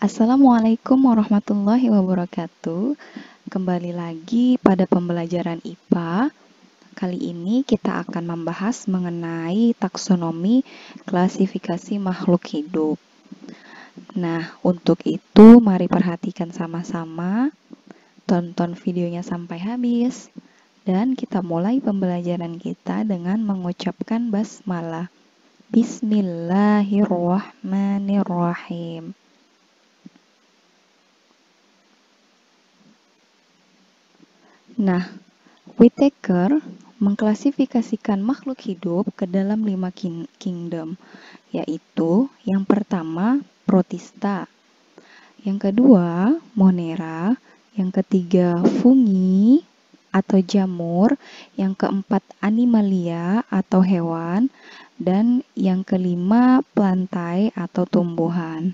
Assalamualaikum warahmatullahi wabarakatuh. Kembali lagi pada pembelajaran IPA. Kali ini kita akan membahas mengenai taksonomi klasifikasi makhluk hidup. Nah, untuk itu mari perhatikan sama-sama, tonton videonya sampai habis, dan kita mulai pembelajaran kita dengan mengucapkan basmalah. Bismillahirrahmanirrahim. Nah, Whittaker mengklasifikasikan makhluk hidup ke dalam 5 kingdom, yaitu yang pertama Protista, yang kedua Monera, yang ketiga Fungi atau jamur, yang keempat Animalia atau hewan, dan yang kelima Plantae atau tumbuhan.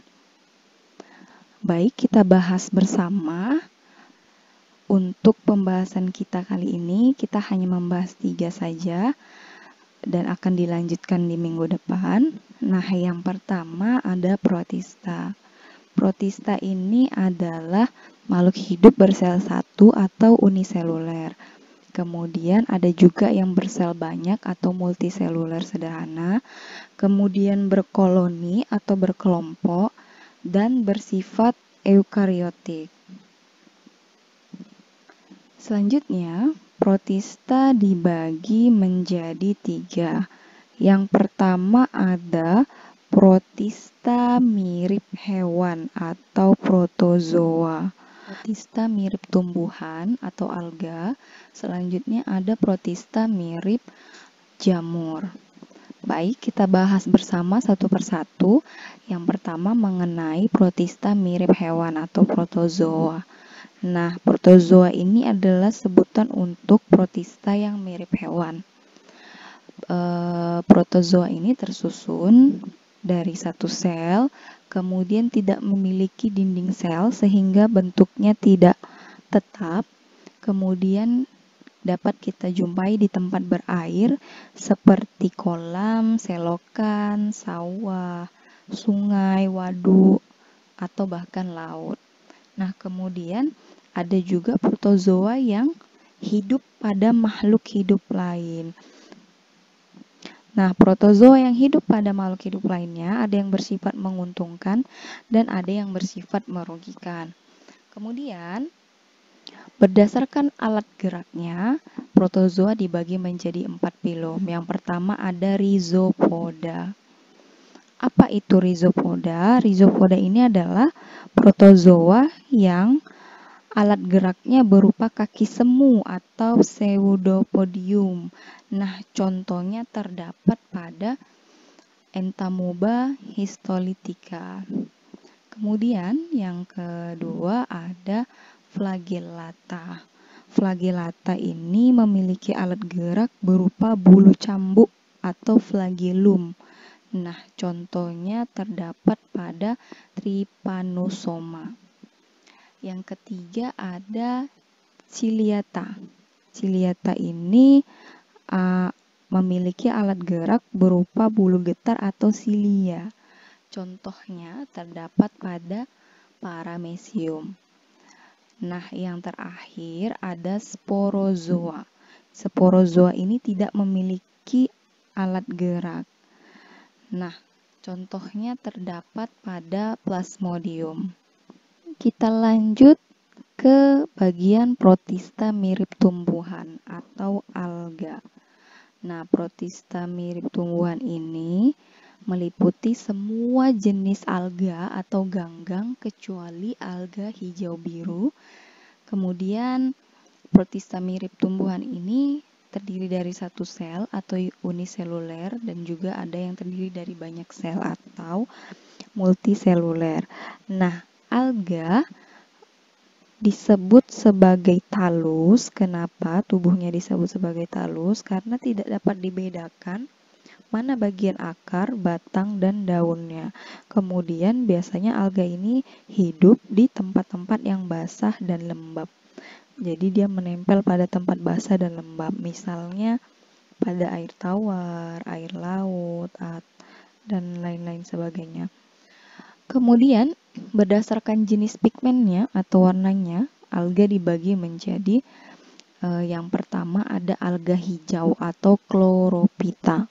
Baik, kita bahas bersama. Untuk pembahasan kita kali ini, kita hanya membahas 3 saja dan akan dilanjutkan di minggu depan. Nah, yang pertama ada Protista. Protista ini adalah makhluk hidup bersel satu atau uniseluler. Kemudian ada juga yang bersel banyak atau multiseluler sederhana. Kemudian berkoloni atau berkelompok dan bersifat eukariotik. Selanjutnya, Protista dibagi menjadi 3. Yang pertama ada Protista mirip hewan atau protozoa. Protista mirip tumbuhan atau alga. Selanjutnya ada Protista mirip jamur. Baik, kita bahas bersama satu persatu. Yang pertama mengenai Protista mirip hewan atau protozoa. Nah, protozoa ini adalah sebutan untuk protista yang mirip hewan. Protozoa ini tersusun dari satu sel, kemudian tidak memiliki dinding sel sehingga bentuknya tidak tetap. Kemudian dapat kita jumpai di tempat berair seperti kolam, selokan, sawah, sungai, waduk, atau bahkan laut. Nah, kemudian ada juga protozoa yang hidup pada makhluk hidup lain. Nah, protozoa yang hidup pada makhluk hidup lainnya ada yang bersifat menguntungkan dan ada yang bersifat merugikan. Kemudian, berdasarkan alat geraknya, protozoa dibagi menjadi 4 filum. Yang pertama ada Rhizopoda. Apa itu Rhizopoda? Rhizopoda ini adalah protozoa yang alat geraknya berupa kaki semu atau pseudopodium. Nah, contohnya terdapat pada Entamoeba histolytica. Kemudian yang kedua ada Flagellata. Flagellata ini memiliki alat gerak berupa bulu cambuk atau flagellum. Nah, contohnya terdapat pada Trypanosoma. Yang ketiga ada Ciliata. Ciliata ini memiliki alat gerak berupa bulu getar atau cilia. Contohnya terdapat pada Paramecium. Nah, yang terakhir ada Sporozoa. Sporozoa ini tidak memiliki alat gerak. Nah, contohnya terdapat pada Plasmodium. Kita lanjut ke bagian protista mirip tumbuhan atau alga. Nah, protista mirip tumbuhan ini meliputi semua jenis alga atau ganggang kecuali alga hijau biru. Kemudian, protista mirip tumbuhan ini terdiri dari satu sel atau uniseluler dan juga ada yang terdiri dari banyak sel atau multiseluler. Nah, alga disebut sebagai talus. Kenapa tubuhnya disebut sebagai talus? Karena tidak dapat dibedakan mana bagian akar, batang, dan daunnya. Kemudian biasanya alga ini hidup di tempat-tempat yang basah dan lembab. Jadi dia menempel pada tempat basah dan lembab. Misalnya pada air tawar, air laut, dan lain-lain sebagainya. Kemudian Berdasarkan jenis pigmennya atau warnanya, alga dibagi menjadi yang pertama ada alga hijau atau chlorophyta.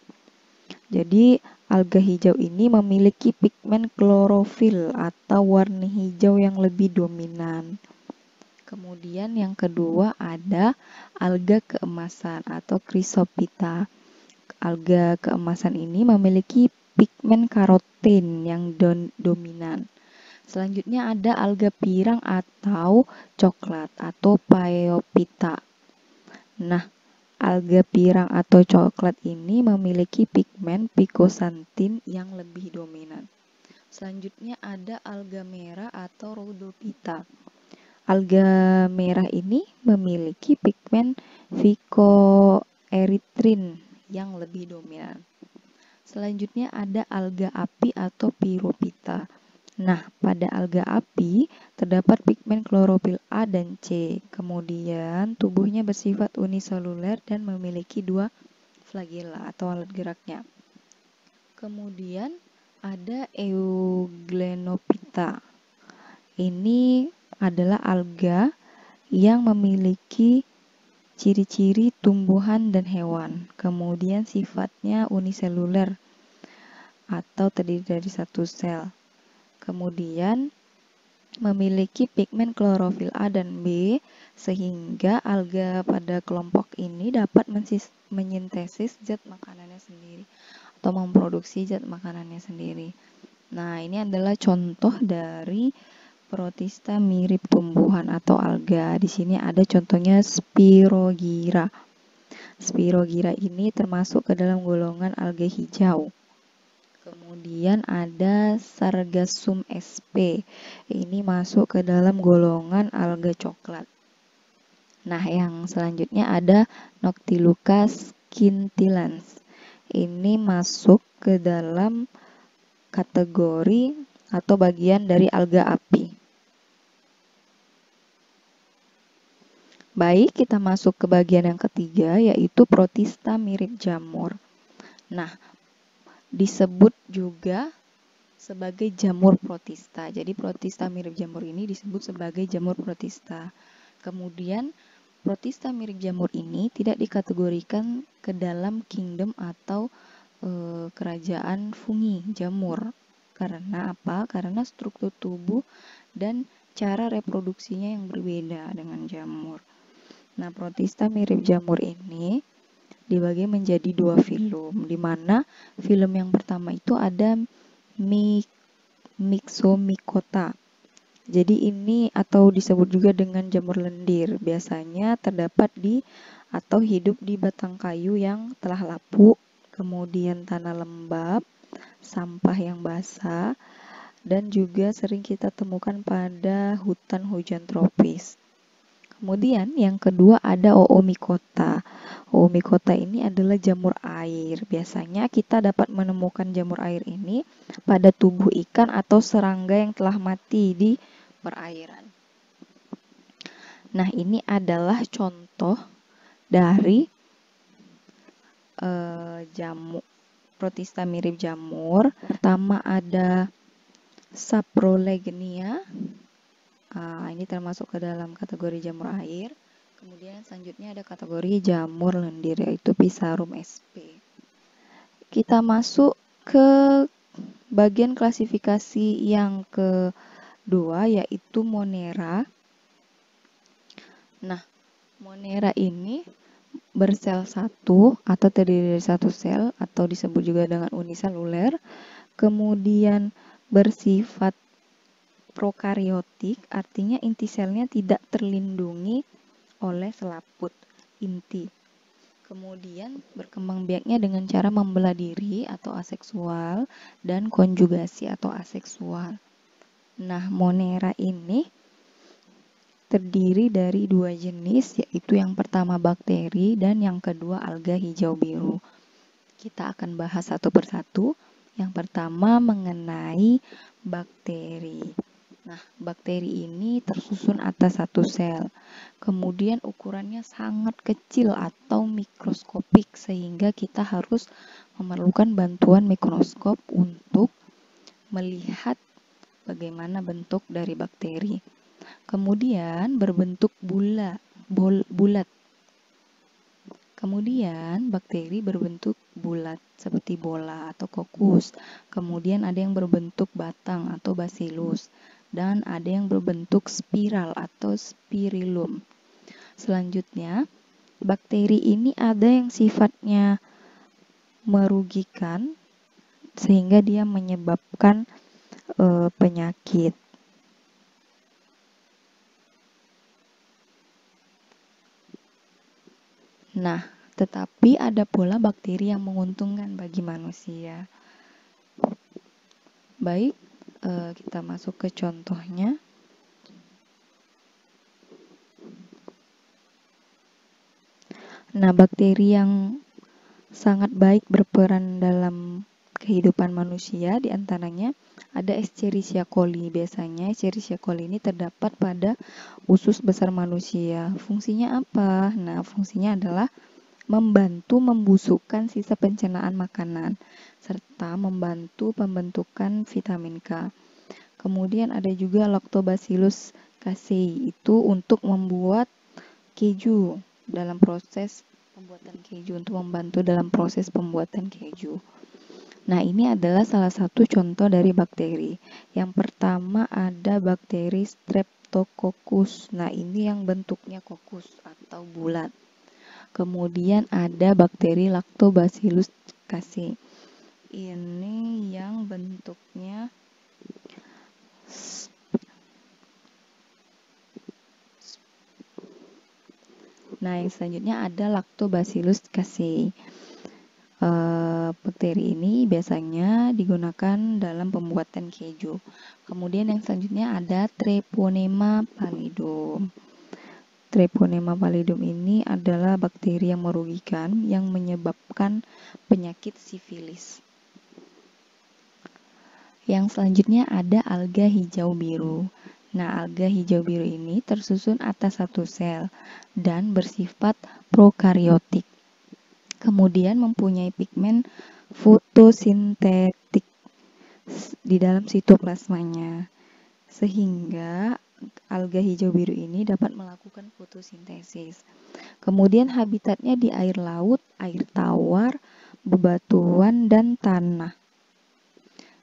Jadi alga hijau ini memiliki pigmen klorofil atau warna hijau yang lebih dominan. Kemudian yang kedua ada alga keemasan atau chrysophyta. Alga keemasan ini memiliki pigmen karotin yang dominan. Selanjutnya ada alga pirang atau coklat atau phaeophyta. Nah, alga pirang atau coklat ini memiliki pigmen picosantin yang lebih dominan. Selanjutnya ada alga merah atau rhodophyta. Alga merah ini memiliki pigmen phycoerythrin yang lebih dominan. Selanjutnya ada alga api atau pyrophyta. Nah, pada alga api terdapat pigmen klorofil A dan C. Kemudian tubuhnya bersifat uniseluler dan memiliki 2 flagella atau alat geraknya. Kemudian ada Euglenophyta. Ini adalah alga yang memiliki ciri-ciri tumbuhan dan hewan. Kemudian sifatnya uniseluler atau terdiri dari satu sel. Kemudian memiliki pigmen klorofil A dan B, sehingga alga pada kelompok ini dapat menyintesis zat makanannya sendiri atau memproduksi zat makanannya sendiri. Nah, ini adalah contoh dari protista mirip tumbuhan atau alga. Di sini ada contohnya Spirogyra. Spirogyra ini termasuk ke dalam golongan alga hijau. Kemudian ada Sargassum sp. Ini masuk ke dalam golongan alga coklat. Nah, yang selanjutnya ada Noctiluca scintillans. Ini masuk ke dalam kategori atau bagian dari alga api. Baik, kita masuk ke bagian yang ketiga, yaitu protista mirip jamur. Nah, disebut juga sebagai jamur protista. Jadi protista mirip jamur ini disebut sebagai jamur protista. Kemudian protista mirip jamur ini tidak dikategorikan ke dalam kingdom atau kerajaan fungi jamur. Karena apa? Karena struktur tubuh dan cara reproduksinya yang berbeda dengan jamur. Nah, protista mirip jamur ini dibagi menjadi 2 filum, di mana filum yang pertama itu ada Myxomycota. Jadi ini atau disebut juga dengan jamur lendir, biasanya terdapat di atau hidup di batang kayu yang telah lapuk, kemudian tanah lembab, sampah yang basah, dan juga sering kita temukan pada hutan hujan tropis. Kemudian yang kedua ada Oomycota. Oomycota ini adalah jamur air. Biasanya kita dapat menemukan jamur air ini pada tubuh ikan atau serangga yang telah mati di perairan. Nah, ini adalah contoh dari jamur protista mirip jamur. Pertama ada Saprolegnia. Ini termasuk ke dalam kategori jamur air. Kemudian selanjutnya ada kategori jamur lendir, yaitu Pisarum sp. Kita masuk ke bagian klasifikasi yang kedua, yaitu Monera. Nah, Monera ini bersel satu atau terdiri dari satu sel atau disebut juga dengan uniseluler. Kemudian bersifat prokariotik, artinya inti selnya tidak terlindungi oleh selaput inti. Kemudian berkembang biaknya dengan cara membelah diri atau aseksual dan konjugasi atau aseksual. Nah, Monera ini terdiri dari 2 jenis, yaitu yang pertama bakteri dan yang kedua alga hijau biru. Kita akan bahas satu persatu. Yang pertama mengenai bakteri. Nah, bakteri ini tersusun atas satu sel. Kemudian ukurannya sangat kecil atau mikroskopik sehingga kita harus memerlukan bantuan mikroskop untuk melihat bagaimana bentuk dari bakteri. Kemudian berbentuk bulat. Kemudian bakteri berbentuk bulat seperti bola atau kokus. Kemudian ada yang berbentuk batang atau bacillus. Dan ada yang berbentuk spiral atau spirillum. Selanjutnya, bakteri ini ada yang sifatnya merugikan sehingga dia menyebabkan penyakit. Nah, tetapi ada pula bakteri yang menguntungkan bagi manusia. Baik, kita masuk ke contohnya. Nah, bakteri yang sangat baik berperan dalam kehidupan manusia diantaranya ada Escherichia coli. Biasanya Escherichia coli ini terdapat pada usus besar manusia. Fungsinya apa? Nah, fungsinya adalah membantu membusukkan sisa pencernaan makanan serta membantu pembentukan vitamin K. Kemudian ada juga Lactobacillus casei, itu untuk membuat keju dalam proses pembuatan keju, untuk membantu dalam proses pembuatan keju. Nah, ini adalah salah satu contoh dari bakteri. Yang pertama ada bakteri Streptococcus. Nah, ini yang bentuknya kokus atau bulat. Kemudian ada bakteri Lactobacillus casei. Ini yang bentuknya yang selanjutnya ada Lactobacillus casei. Bakteri ini biasanya digunakan dalam pembuatan keju. Kemudian yang selanjutnya ada Treponema pallidum. Treponema pallidum ini adalah bakteri yang merugikan yang menyebabkan penyakit sifilis. Yang selanjutnya ada alga hijau biru. Nah, alga hijau biru ini tersusun atas satu sel dan bersifat prokariotik. Kemudian mempunyai pigmen fotosintetik di dalam sitoplasmanya, sehingga alga hijau biru ini dapat melakukan fotosintesis. Kemudian habitatnya di air laut, air tawar, bebatuan, dan tanah.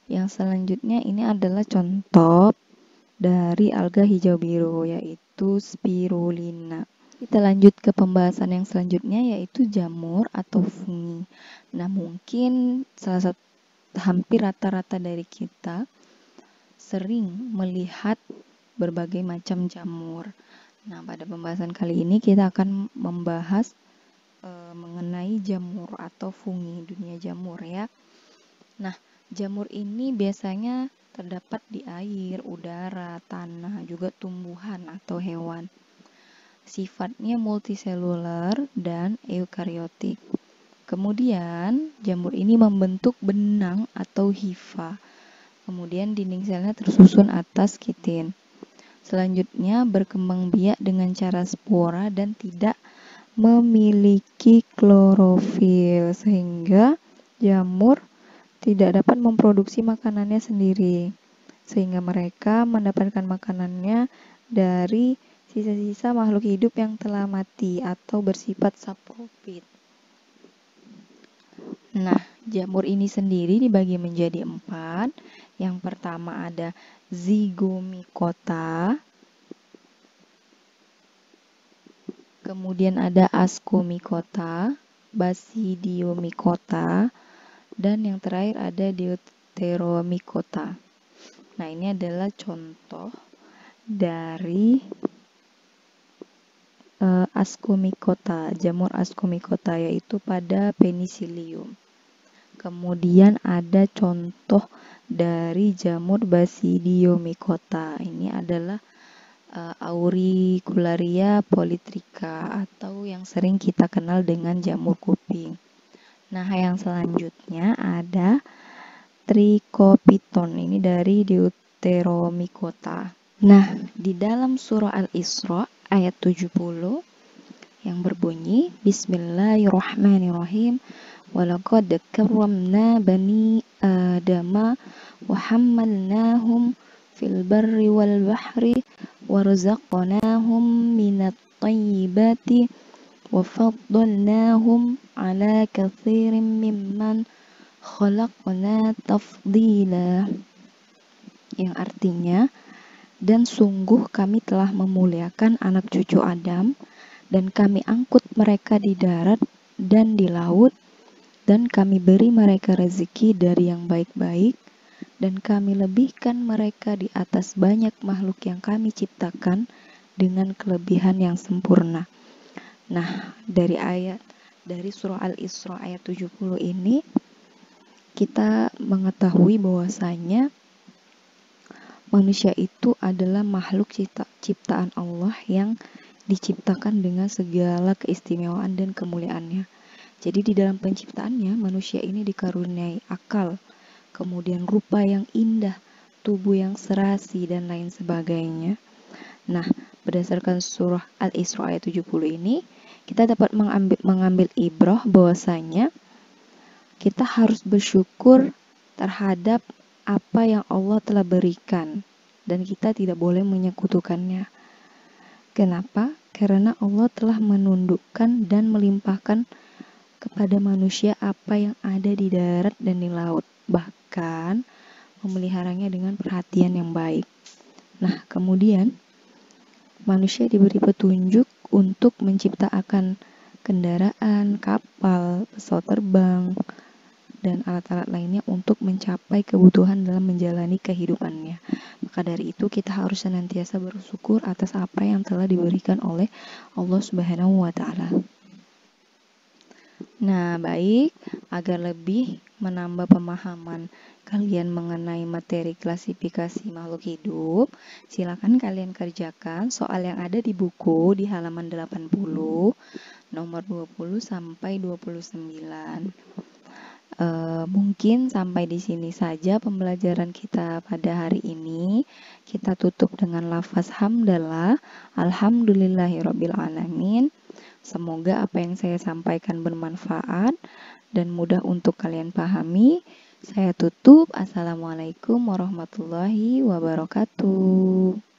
Yang selanjutnya ini adalah contoh dari alga hijau biru, yaitu spirulina. Kita lanjut ke pembahasan yang selanjutnya, yaitu jamur atau fungi. Nah, mungkin hampir rata-rata dari kita sering melihat berbagai macam jamur. Nah, pada pembahasan kali ini kita akan membahas mengenai jamur atau fungi, dunia jamur ya. Nah, jamur ini biasanya terdapat di air, udara, tanah, juga tumbuhan atau hewan. Sifatnya multiselular dan eukariotik. Kemudian, jamur ini membentuk benang atau hifa. Kemudian, dinding selnya tersusun atas kitin. Selanjutnya, berkembang biak dengan cara spora dan tidak memiliki klorofil, sehingga jamur tidak dapat memproduksi makanannya sendiri, sehingga mereka mendapatkan makanannya dari sisa-sisa makhluk hidup yang telah mati atau bersifat saprofit. Nah, jamur ini sendiri dibagi menjadi 4. Yang pertama ada Zygomicota, kemudian ada Ascomycota, Basidiomycota, dan yang terakhir ada Deuteromycota. Nah, ini adalah contoh dari Ascomycota, jamur Ascomycota, yaitu pada Penicillium. Kemudian ada contoh dari jamur Basidiomycota. Ini adalah Auricularia polytricha atau yang sering kita kenal dengan jamur kuping. Nah, yang selanjutnya ada Trichopiton. Ini dari Deuteromycota. Nah, di dalam surah Al-Isra ayat 70 yang berbunyi Bismillahirrahmanirrahim, walaqad karramna bani adama wa hammalnahum fil barri wal bahri warzaqnahum minat thayyibati wa faddalnahum ala katsirin mimman khalaqna tafdila, yang artinya, dan sungguh kami telah memuliakan anak cucu Adam, dan kami angkut mereka di darat dan di laut, dan kami beri mereka rezeki dari yang baik-baik, dan kami lebihkan mereka di atas banyak makhluk yang kami ciptakan dengan kelebihan yang sempurna. Nah, dari surah Al-Isra ayat 70 ini kita mengetahui bahwasanya manusia itu adalah makhluk ciptaan Allah yang diciptakan dengan segala keistimewaan dan kemuliaannya. Jadi di dalam penciptaannya, manusia ini dikaruniai akal, kemudian rupa yang indah, tubuh yang serasi, dan lain sebagainya. Nah, berdasarkan surah Al-Isra ayat 70 ini, kita dapat mengambil ibrah bahwasanya kita harus bersyukur terhadap apa yang Allah telah berikan, dan kita tidak boleh menyekutukannya. Kenapa? Karena Allah telah menundukkan dan melimpahkan kepada manusia apa yang ada di darat dan di laut, bahkan memeliharanya dengan perhatian yang baik. Nah, kemudian manusia diberi petunjuk untuk menciptakan kendaraan, kapal, pesawat terbang, dan alat-alat lainnya untuk mencapai kebutuhan dalam menjalani kehidupannya. Maka dari itu kita harus senantiasa bersyukur atas apa yang telah diberikan oleh Allah Subhanahu wa Ta'ala. Nah, baik, agar lebih menambah pemahaman kalian mengenai materi klasifikasi makhluk hidup, silakan kalian kerjakan soal yang ada di buku di halaman 80, nomor 20 sampai 29. Mungkin sampai di sini saja pembelajaran kita pada hari ini. Kita tutup dengan lafaz hamdalah, alhamdulillahirabbil alamin. Semoga apa yang saya sampaikan bermanfaat dan mudah untuk kalian pahami. Saya tutup. Assalamualaikum warahmatullahi wabarakatuh.